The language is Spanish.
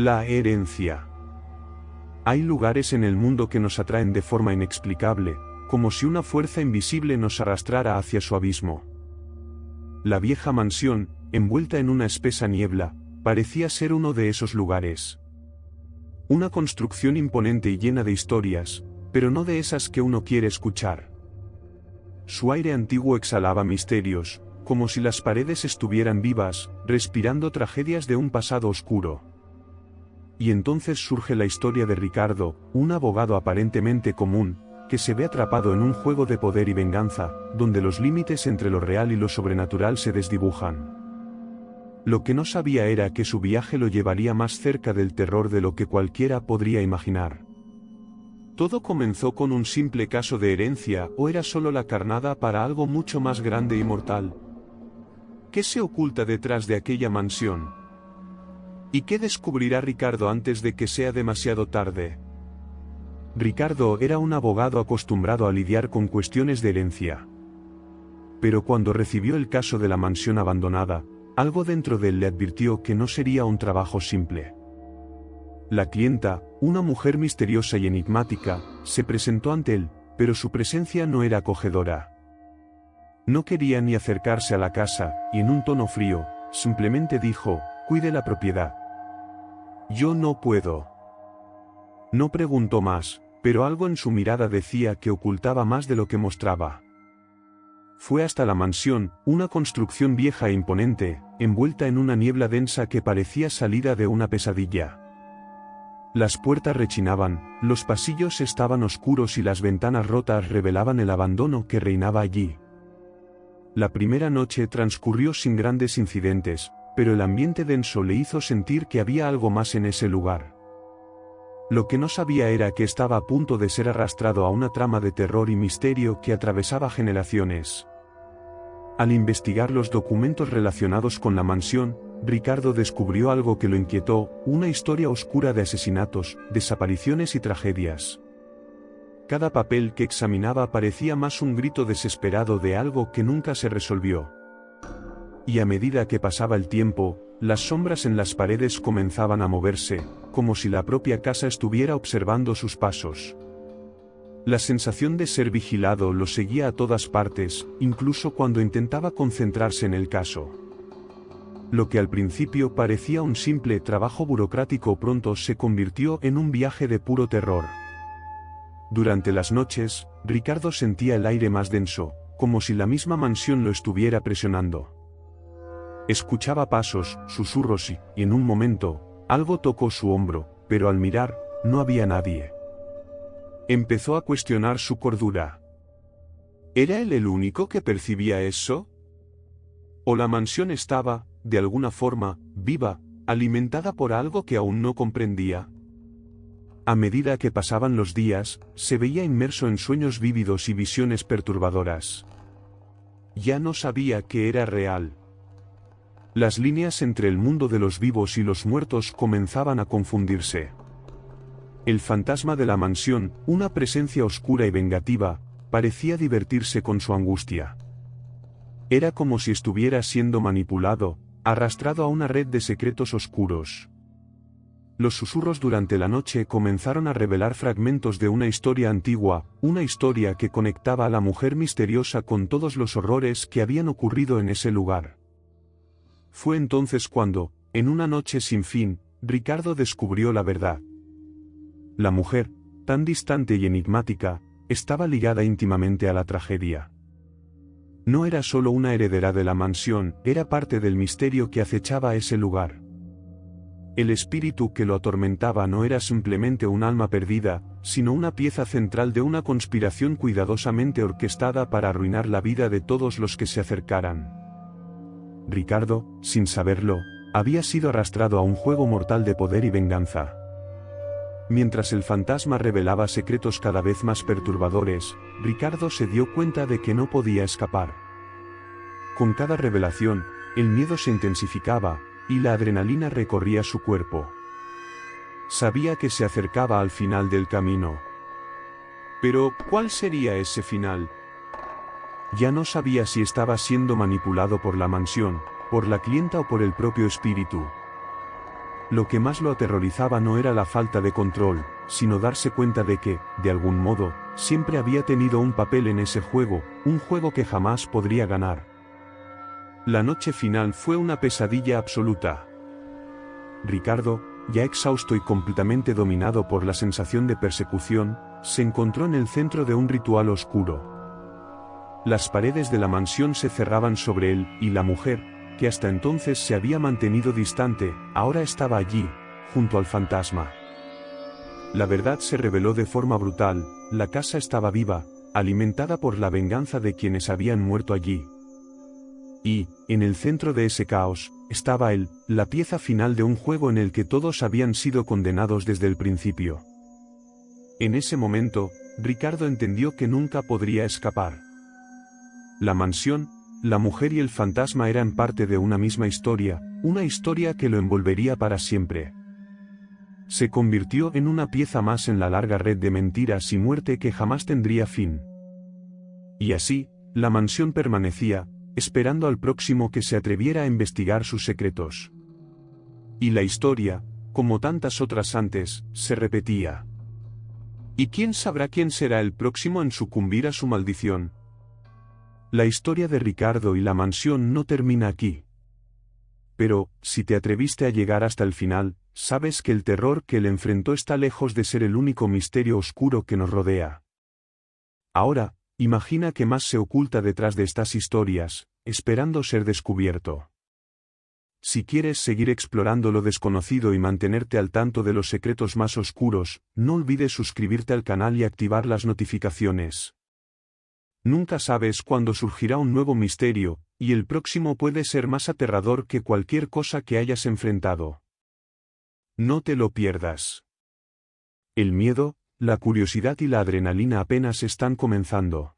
La herencia. Hay lugares en el mundo que nos atraen de forma inexplicable, como si una fuerza invisible nos arrastrara hacia su abismo. La vieja mansión, envuelta en una espesa niebla, parecía ser uno de esos lugares. Una construcción imponente y llena de historias, pero no de esas que uno quiere escuchar. Su aire antiguo exhalaba misterios, como si las paredes estuvieran vivas, respirando tragedias de un pasado oscuro. Y entonces surge la historia de Ricardo, un abogado aparentemente común, que se ve atrapado en un juego de poder y venganza, donde los límites entre lo real y lo sobrenatural se desdibujan. Lo que no sabía era que su viaje lo llevaría más cerca del terror de lo que cualquiera podría imaginar. ¿Todo comenzó con un simple caso de herencia o era solo la carnada para algo mucho más grande y mortal? ¿Qué se oculta detrás de aquella mansión? ¿Y qué descubrirá Ricardo antes de que sea demasiado tarde? Ricardo era un abogado acostumbrado a lidiar con cuestiones de herencia. Pero cuando recibió el caso de la mansión abandonada, algo dentro de él le advirtió que no sería un trabajo simple. La clienta, una mujer misteriosa y enigmática, se presentó ante él, pero su presencia no era acogedora. No quería ni acercarse a la casa, y en un tono frío, simplemente dijo: «Cuide la propiedad». «Yo no puedo». No preguntó más, pero algo en su mirada decía que ocultaba más de lo que mostraba. Fue hasta la mansión, una construcción vieja e imponente, envuelta en una niebla densa que parecía salida de una pesadilla. Las puertas rechinaban, los pasillos estaban oscuros y las ventanas rotas revelaban el abandono que reinaba allí. La primera noche transcurrió sin grandes incidentes, pero el ambiente denso le hizo sentir que había algo más en ese lugar. Lo que no sabía era que estaba a punto de ser arrastrado a una trama de terror y misterio que atravesaba generaciones. Al investigar los documentos relacionados con la mansión, Ricardo descubrió algo que lo inquietó: una historia oscura de asesinatos, desapariciones y tragedias. Cada papel que examinaba parecía más un grito desesperado de algo que nunca se resolvió. Y a medida que pasaba el tiempo, las sombras en las paredes comenzaban a moverse, como si la propia casa estuviera observando sus pasos. La sensación de ser vigilado lo seguía a todas partes, incluso cuando intentaba concentrarse en el caso. Lo que al principio parecía un simple trabajo burocrático pronto se convirtió en un viaje de puro terror. Durante las noches, Ricardo sentía el aire más denso, como si la misma mansión lo estuviera presionando. Escuchaba pasos, susurros y, en un momento, algo tocó su hombro, pero al mirar, no había nadie. Empezó a cuestionar su cordura. ¿Era él el único que percibía eso? ¿O la mansión estaba, de alguna forma, viva, alimentada por algo que aún no comprendía? A medida que pasaban los días, se veía inmerso en sueños vívidos y visiones perturbadoras. Ya no sabía qué era real. Las líneas entre el mundo de los vivos y los muertos comenzaban a confundirse. El fantasma de la mansión, una presencia oscura y vengativa, parecía divertirse con su angustia. Era como si estuviera siendo manipulado, arrastrado a una red de secretos oscuros. Los susurros durante la noche comenzaron a revelar fragmentos de una historia antigua, una historia que conectaba a la mujer misteriosa con todos los horrores que habían ocurrido en ese lugar. Fue entonces cuando, en una noche sin fin, Ricardo descubrió la verdad. La mujer, tan distante y enigmática, estaba ligada íntimamente a la tragedia. No era solo una heredera de la mansión, era parte del misterio que acechaba ese lugar. El espíritu que lo atormentaba no era simplemente un alma perdida, sino una pieza central de una conspiración cuidadosamente orquestada para arruinar la vida de todos los que se acercaran. Ricardo, sin saberlo, había sido arrastrado a un juego mortal de poder y venganza. Mientras el fantasma revelaba secretos cada vez más perturbadores, Ricardo se dio cuenta de que no podía escapar. Con cada revelación, el miedo se intensificaba, y la adrenalina recorría su cuerpo. Sabía que se acercaba al final del camino. Pero, ¿cuál sería ese final? Ya no sabía si estaba siendo manipulado por la mansión, por la clienta o por el propio espíritu. Lo que más lo aterrorizaba no era la falta de control, sino darse cuenta de que, de algún modo, siempre había tenido un papel en ese juego, un juego que jamás podría ganar. La noche final fue una pesadilla absoluta. Ricardo, ya exhausto y completamente dominado por la sensación de persecución, se encontró en el centro de un ritual oscuro. Las paredes de la mansión se cerraban sobre él, y la mujer, que hasta entonces se había mantenido distante, ahora estaba allí, junto al fantasma. La verdad se reveló de forma brutal, la casa estaba viva, alimentada por la venganza de quienes habían muerto allí. Y, en el centro de ese caos, estaba él, la pieza final de un juego en el que todos habían sido condenados desde el principio. En ese momento, Ricardo entendió que nunca podría escapar. La mansión, la mujer y el fantasma eran parte de una misma historia, una historia que lo envolvería para siempre. Se convirtió en una pieza más en la larga red de mentiras y muerte que jamás tendría fin. Y así, la mansión permanecía, esperando al próximo que se atreviera a investigar sus secretos. Y la historia, como tantas otras antes, se repetía. ¿Y quién sabrá quién será el próximo en sucumbir a su maldición? La historia de Ricardo y la mansión no termina aquí. Pero, si te atreviste a llegar hasta el final, sabes que el terror que le enfrentó está lejos de ser el único misterio oscuro que nos rodea. Ahora, imagina qué más se oculta detrás de estas historias, esperando ser descubierto. Si quieres seguir explorando lo desconocido y mantenerte al tanto de los secretos más oscuros, no olvides suscribirte al canal y activar las notificaciones. Nunca sabes cuándo surgirá un nuevo misterio, y el próximo puede ser más aterrador que cualquier cosa que hayas enfrentado. No te lo pierdas. El miedo, la curiosidad y la adrenalina apenas están comenzando.